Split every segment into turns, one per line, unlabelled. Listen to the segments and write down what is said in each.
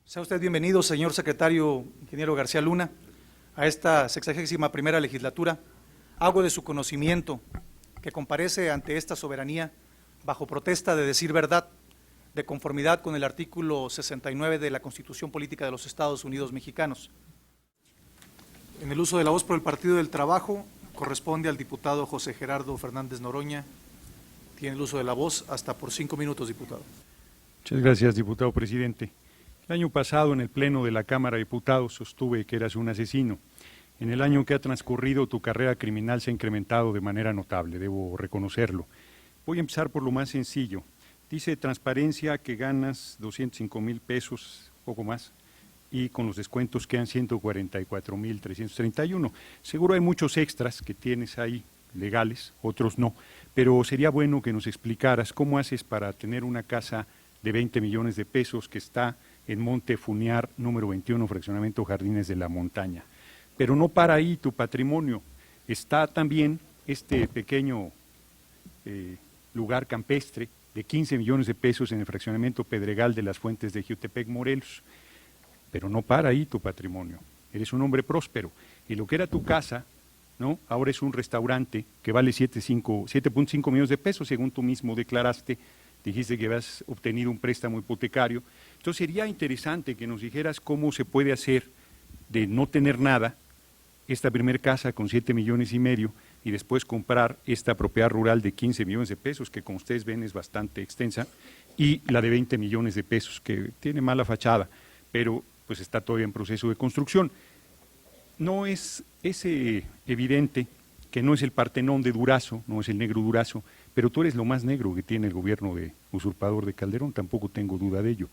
Sea usted bienvenido, señor secretario ingeniero García Luna, a esta 61ª legislatura. Hago de su conocimiento que comparece ante esta soberanía bajo protesta de decir verdad, de conformidad con el artículo 69 de la Constitución Política de los Estados Unidos Mexicanos. En el uso de la voz por el Partido del Trabajo corresponde al diputado José Gerardo Fernández Noroña. Tiene el uso de la voz hasta por 5 minutos, diputado.
Muchas gracias, diputado presidente. El año pasado, en el Pleno de la Cámara de Diputados, sostuve que eras un asesino. En el año que ha transcurrido, tu carrera criminal se ha incrementado de manera notable, debo reconocerlo. Voy a empezar por lo más sencillo. Dice transparencia que ganas 205,000 pesos, poco más, y con los descuentos quedan 144,331. Seguro hay muchos extras que tienes ahí, legales, otros no, pero sería bueno que nos explicaras cómo haces para tener una casa de 20 millones de pesos que está en Monte Funiar, número 21, fraccionamiento Jardines de la Montaña. Pero no para ahí tu patrimonio, está también este pequeño lugar campestre de 15 millones de pesos en el fraccionamiento Pedregal de las Fuentes de Jiutepec, Morelos. Pero no para ahí tu patrimonio, eres un hombre próspero, y lo que era tu casa, ¿no?, ahora es un restaurante que vale 7.5 millones de pesos, según tú mismo declaraste. Dijiste que habías obtenido un préstamo hipotecario. Entonces sería interesante que nos dijeras cómo se puede hacer de no tener nada, esta primer casa con 7,5 millones y después comprar esta propiedad rural de 15 millones de pesos, que como ustedes ven es bastante extensa, y la de 20 millones de pesos, que tiene mala fachada, pero pues está todavía en proceso de construcción. No es evidente que no es el Partenón de Durazo, no es el negro Durazo, pero tú eres lo más negro que tiene el gobierno de usurpador de Calderón, tampoco tengo duda de ello.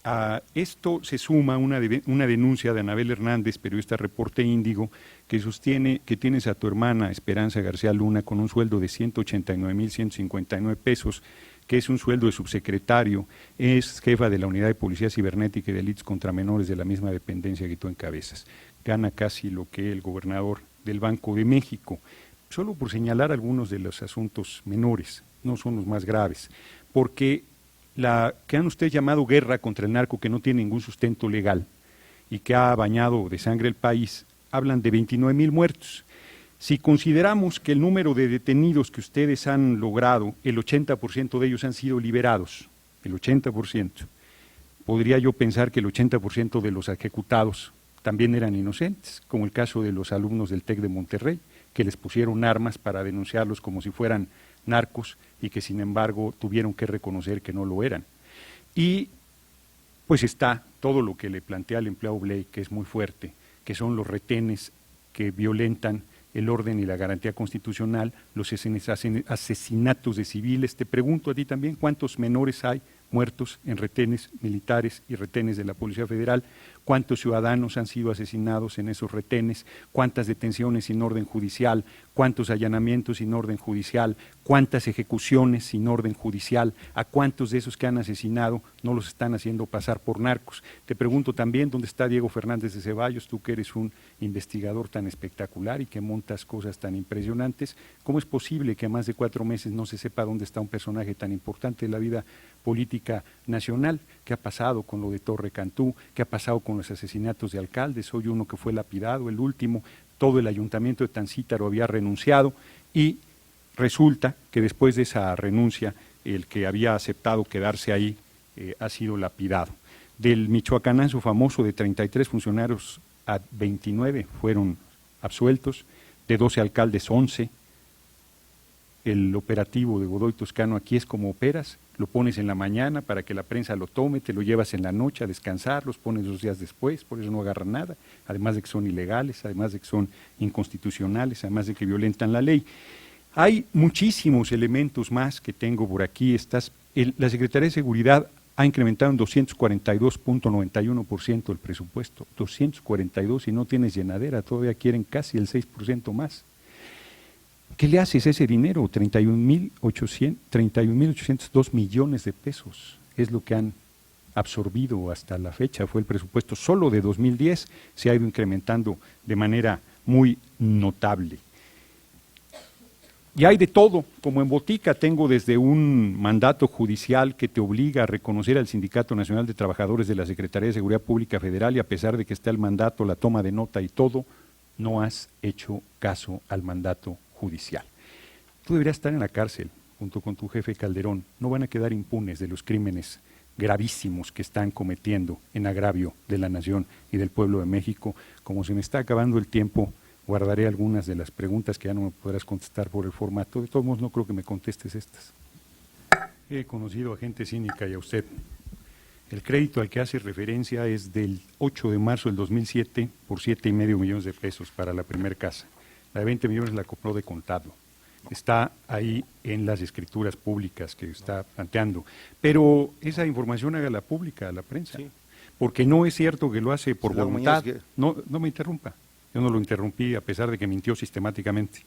A esto se suma una denuncia de Anabel Hernández, periodista Reporte Índigo, que sostiene que tienes a tu hermana Esperanza García Luna con un sueldo de 189,159 pesos, que es un sueldo de subsecretario, es jefa de la Unidad de Policía Cibernética y Delitos contra Menores de la misma dependencia que tú encabezas. Gana casi lo que el gobernador del Banco de México, solo por señalar algunos de los asuntos menores, no son los más graves, porque la que han ustedes llamado guerra contra el narco, que no tiene ningún sustento legal y que ha bañado de sangre el país, hablan de 29,000 muertos. Si consideramos que el número de detenidos que ustedes han logrado, el 80% de ellos han sido liberados, el 80%, podría yo pensar que el 80% de los ejecutados también eran inocentes, como el caso de los alumnos del TEC de Monterrey, que les pusieron armas para denunciarlos como si fueran narcos y que sin embargo tuvieron que reconocer que no lo eran. Y pues está todo lo que le plantea al empleado Blake, que es muy fuerte, que son los retenes que violentan el orden y la garantía constitucional, los asesinatos de civiles. Te pregunto a ti también, ¿cuántos menores hay muertos en retenes militares y retenes de la Policía Federal? ¿Cuántos ciudadanos han sido asesinados en esos retenes? ¿Cuántas detenciones sin orden judicial? ¿Cuántos allanamientos sin orden judicial? ¿Cuántas ejecuciones sin orden judicial? ¿A cuántos de esos que han asesinado no los están haciendo pasar por narcos? Te pregunto también, ¿dónde está Diego Fernández de Ceballos? Tú que eres un investigador tan espectacular y que montas cosas tan impresionantes, ¿cómo es posible que a más de 4 meses no se sepa dónde está un personaje tan importante de la vida política nacional? ¿Qué ha pasado con lo de Torre Cantú? ¿Qué ha pasado con los asesinatos de alcaldes? Hoy uno que fue lapidado, el último, todo el ayuntamiento de Tancítaro había renunciado y resulta que después de esa renuncia el que había aceptado quedarse ahí ha sido lapidado. Del michoacanazo famoso de 33 funcionarios a 29 fueron absueltos, de 12 alcaldes 11. El operativo de Godoy Toscano aquí es como operas, lo pones en la mañana para que la prensa lo tome, te lo llevas en la noche a descansar, los pones 2 días después, por eso no agarran nada, además de que son ilegales, además de que son inconstitucionales, además de que violentan la ley. Hay muchísimos elementos más que tengo por aquí. La Secretaría de Seguridad ha incrementado en 242.91% el presupuesto, 242, y no tienes llenadera, todavía quieren casi el 6% más. ¿Qué le haces a ese dinero? 31.802 millones de pesos es lo que han absorbido hasta la fecha. Fue el presupuesto solo de 2010, se ha ido incrementando de manera muy notable. Y hay de todo, como en botica tengo desde un mandato judicial que te obliga a reconocer al Sindicato Nacional de Trabajadores de la Secretaría de Seguridad Pública Federal y a pesar de que está el mandato, la toma de nota y todo, no has hecho caso al mandato judicial. Tú deberías estar en la cárcel junto con tu jefe Calderón. No van a quedar impunes de los crímenes gravísimos que están cometiendo en agravio de la nación y del pueblo de México. Como se me está acabando el tiempo, guardaré algunas de las preguntas que ya no me podrás contestar por el formato. De todos modos, no creo que me contestes estas. He conocido a gente cínica y a usted. El crédito al que hace referencia es del 8 de marzo del 2007 por 7,5 millones de pesos para la primera casa. La de 20 millones la compró de contado. Está ahí en las escrituras públicas que está planteando. Pero esa información hágala pública a la prensa. Sí. Porque no es cierto que lo hace por voluntad. No me interrumpa. Yo no lo interrumpí a pesar de que mintió sistemáticamente.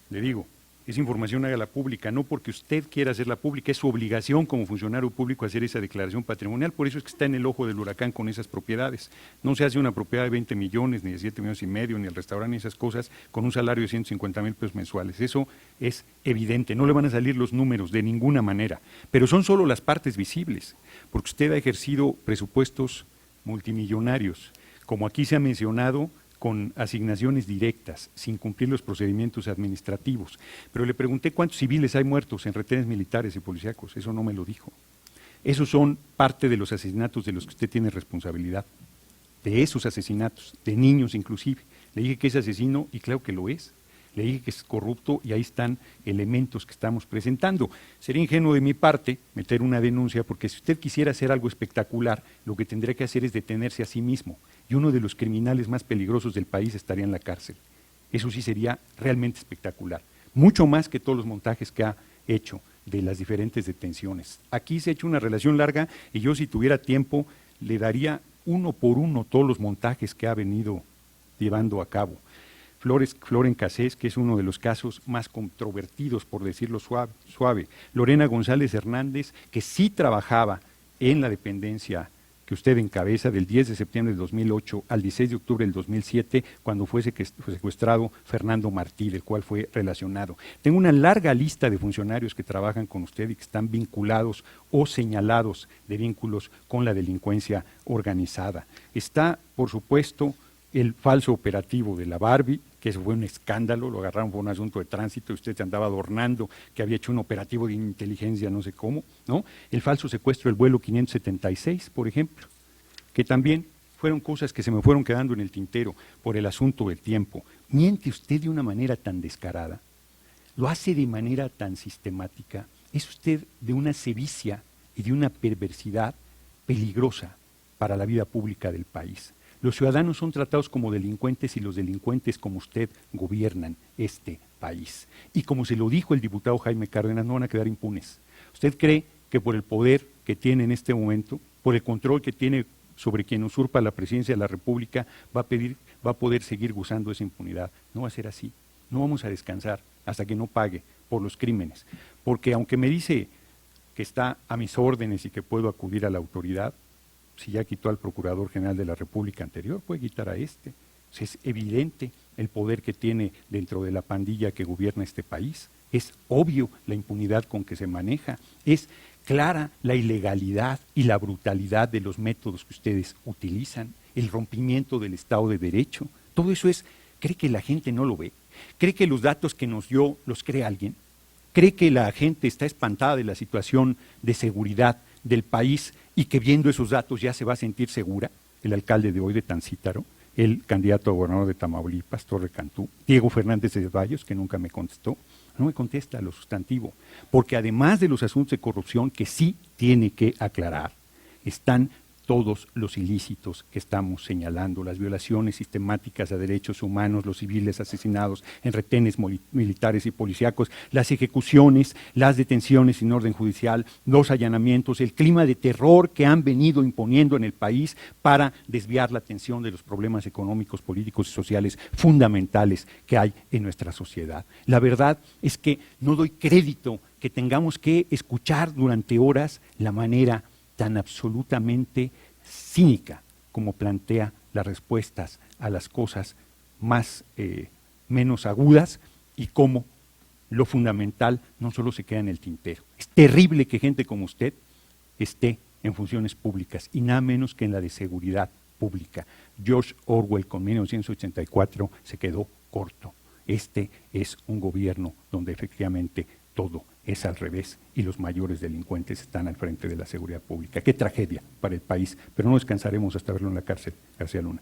Le digo, esa información hágala pública, no porque usted quiera hacerla pública, es su obligación como funcionario público hacer esa declaración patrimonial, por eso es que está en el ojo del huracán con esas propiedades. No se hace una propiedad de 20 millones, ni de 7,5 millones, ni el restaurante, ni esas cosas, con un salario de 150,000 pesos mensuales. Eso es evidente, no le van a salir los números de ninguna manera, pero son solo las partes visibles, porque usted ha ejercido presupuestos multimillonarios, como aquí se ha mencionado, con asignaciones directas, sin cumplir los procedimientos administrativos. Pero le pregunté cuántos civiles hay muertos en retenes militares y policíacos, eso no me lo dijo. Esos son parte de los asesinatos de los que usted tiene responsabilidad, de esos asesinatos, de niños inclusive. Le dije que es asesino y claro que lo es. Le dije que es corrupto y ahí están elementos que estamos presentando. Sería ingenuo de mi parte meter una denuncia porque si usted quisiera hacer algo espectacular, lo que tendría que hacer es detenerse a sí mismo y uno de los criminales más peligrosos del país estaría en la cárcel. Eso sí sería realmente espectacular, mucho más que todos los montajes que ha hecho de las diferentes detenciones. Aquí se ha hecho una relación larga y yo si tuviera tiempo le daría uno por uno todos los montajes que ha venido llevando a cabo. Floren Cassés, que es uno de los casos más controvertidos, por decirlo suave. Lorena González Hernández, que sí trabajaba en la dependencia que usted encabeza del 10 de septiembre del 2008 al 16 de octubre del 2007, cuando fue secuestrado Fernando Martí, del cual fue relacionado. Tengo una larga lista de funcionarios que trabajan con usted y que están vinculados o señalados de vínculos con la delincuencia organizada. Está, por supuesto, el falso operativo de la Barbie, que eso fue un escándalo, lo agarraron por un asunto de tránsito y usted se andaba adornando que había hecho un operativo de inteligencia, no sé cómo, ¿no? El falso secuestro del vuelo 576, por ejemplo, que también fueron cosas que se me fueron quedando en el tintero por el asunto del tiempo. Miente usted de una manera tan descarada, lo hace de manera tan sistemática, es usted de una sevicia y de una perversidad peligrosa para la vida pública del país. Los ciudadanos son tratados como delincuentes y los delincuentes como usted gobiernan este país. Y como se lo dijo el diputado Jaime Cárdenas, no van a quedar impunes. ¿Usted cree que por el poder que tiene en este momento, por el control que tiene sobre quien usurpa la presidencia de la República, va a poder seguir gozando de esa impunidad? No va a ser así. No vamos a descansar hasta que no pague por los crímenes. Porque aunque me dice que está a mis órdenes y que puedo acudir a la autoridad, si ya quitó al Procurador General de la República anterior, puede quitar a este. Es evidente el poder que tiene dentro de la pandilla que gobierna este país. Es obvio la impunidad con que se maneja. Es clara la ilegalidad y la brutalidad de los métodos que ustedes utilizan, el rompimiento del Estado de Derecho. Todo eso ¿cree que la gente no lo ve? ¿Cree que los datos que nos dio los cree alguien? ¿Cree que la gente está espantada de la situación de seguridad del país y que viendo esos datos ya se va a sentir segura? El alcalde de hoy de Tancítaro, el candidato a gobernador de Tamaulipas, Torre Cantú, Diego Fernández de Ceballos, que nunca me contestó, no me contesta lo sustantivo, porque además de los asuntos de corrupción que sí tiene que aclarar, están todos los ilícitos que estamos señalando, las violaciones sistemáticas a derechos humanos, los civiles asesinados en retenes militares y policíacos, las ejecuciones, las detenciones sin orden judicial, los allanamientos, el clima de terror que han venido imponiendo en el país para desviar la atención de los problemas económicos, políticos y sociales fundamentales que hay en nuestra sociedad. La verdad es que no doy crédito que tengamos que escuchar durante horas la manera tan absolutamente cínica como plantea las respuestas a las cosas más menos agudas y cómo lo fundamental no solo se queda en el tintero. Es terrible que gente como usted esté en funciones públicas y nada menos que en la de seguridad pública. George Orwell con 1984 se quedó corto. Este es un gobierno donde efectivamente todo es al revés y los mayores delincuentes están al frente de la seguridad pública. Qué tragedia para el país, pero no descansaremos hasta verlo en la cárcel, García Luna.